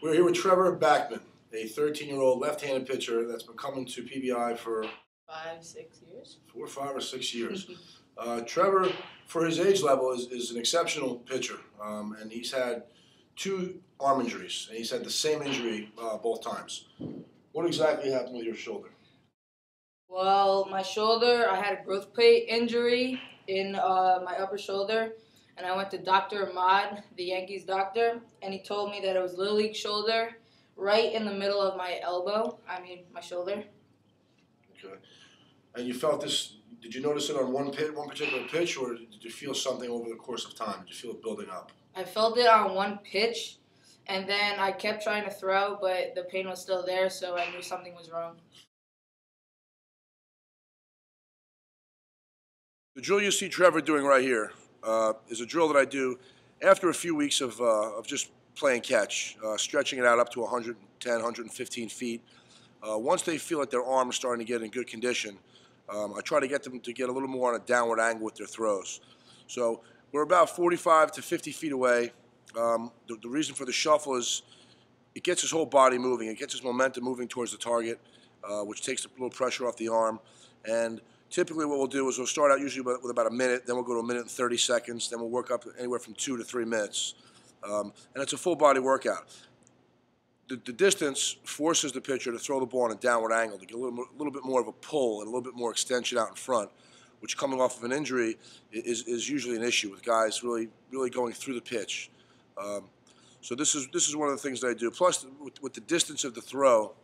We're here with Trevor Backman, a 13-year-old left-handed pitcher that's been coming to PBI for 5-6 years. 4, 5, or 6 years. Trevor, for his age level, is an exceptional pitcher, and he's had 2 arm injuries, and he's had the same injury both times. What exactly happened with your shoulder? Well, my shoulder, I had a growth plate injury in my upper shoulder, and I went to Dr. Ahmad, the Yankees doctor, and he told me that it was Little League shoulder right in the middle of my my shoulder. Okay. And you felt this, did you notice it on one particular pitch, or did you feel something over the course of time? Did you feel it building up? I felt it on one pitch, and then I kept trying to throw, but the pain was still there, so I knew something was wrong. The drill you see Trevor doing right here is a drill that I do after a few weeks of just playing catch, stretching it out up to 110, 115 feet. Once they feel like their arm is starting to get in good condition, I try to get them to get a little more on a downward angle with their throws. So we're about 45 to 50 feet away. The reason for the shuffle is it gets his whole body moving. It gets his momentum moving towards the target, which takes a little pressure off the arm. And typically what we'll do is we'll start out usually with about a minute, then we'll go to 1 minute and 30 seconds, then we'll work up anywhere from 2 to 3 minutes. And it's a full body workout. The distance forces the pitcher to throw the ball on a downward angle to get a little bit more of a pull and a little bit more extension out in front, which coming off of an injury is usually an issue with guys really going through the pitch. So this is one of the things that I do. Plus, with the distance of the throw,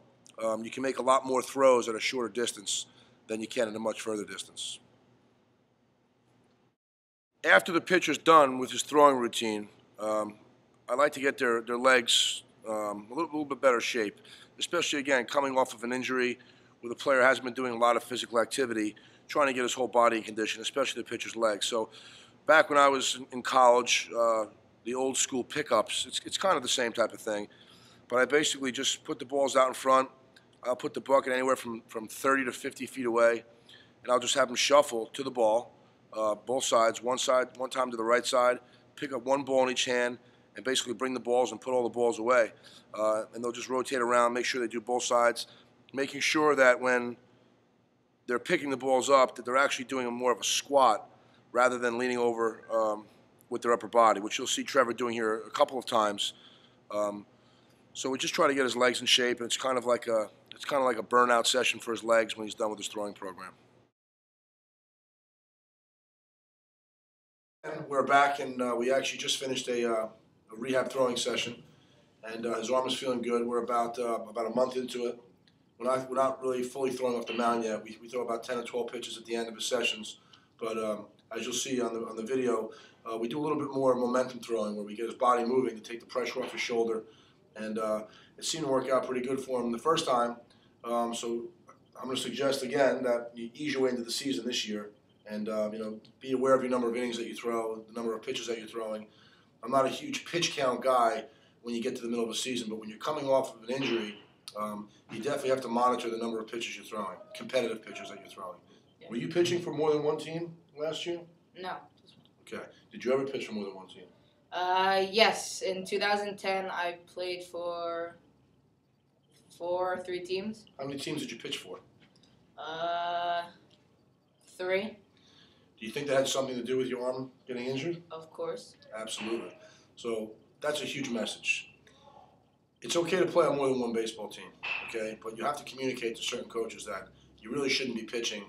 you can make a lot more throws at a shorter distance than you can at a much further distance. After the pitcher's done with his throwing routine, I like to get their legs a little bit better shape, especially, again, coming off of an injury where the player hasn't been doing a lot of physical activity, trying to get his whole body in condition, especially the pitcher's legs. So back when I was in college, the old school pickups, it's kind of the same type of thing, but I basically just put the balls out in front. I'll put the bucket anywhere from 30 to 50 feet away, and I'll just have them shuffle to the ball, both sides, one time to the right side, pick up one ball in each hand, and basically bring the balls and put all the balls away. And they'll just rotate around, make sure they do both sides, making sure that when they're picking the balls up, that they're actually doing more of a squat rather than leaning over with their upper body, which you'll see Trevor doing here a couple of times. So we just try to get his legs in shape, and it's kind of like a burnout session for his legs when he's done with his throwing program. And we're back, and we actually just finished a rehab throwing session, and his arm is feeling good. We're about a month into it. We're not really fully throwing off the mound yet. We throw about 10 or 12 pitches at the end of his sessions, but as you'll see on the video, we do a little bit more momentum throwing where we get his body moving to take the pressure off his shoulder, and it seemed to work out pretty good for him the first time. So I'm going to suggest again that you ease your way into the season this year, and be aware of your number of innings that you throw, the number of pitches that you're throwing. I'm not a huge pitch count guy when you get to the middle of a season, but when you're coming off of an injury, you definitely have to monitor the number of pitches you're throwing, competitive pitches that you're throwing. Yeah. Were you pitching for more than one team last year? No. Okay. Did you ever pitch for more than one team? Yes. In 2010, I played for 3 teams. How many teams did you pitch for? 3. Do you think that had something to do with your arm getting injured? Of course. Absolutely. So that's a huge message. It's okay to play on more than one baseball team, okay? But you have to communicate to certain coaches that you really shouldn't be pitching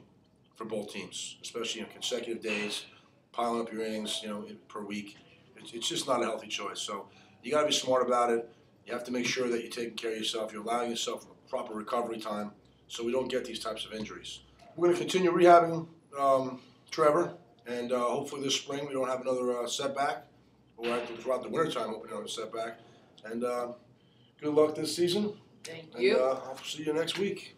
for both teams, especially in consecutive days, piling up your innings, per week. It's just not a healthy choice. So you got to be smart about it. You have to make sure that you're taking care of yourself. You're allowing yourself proper recovery time so we don't get these types of injuries. We're going to continue rehabbing Trevor, and hopefully this spring we don't have another setback, or throughout the wintertime, hoping another setback. And good luck this season. Thank you. And I'll see you next week.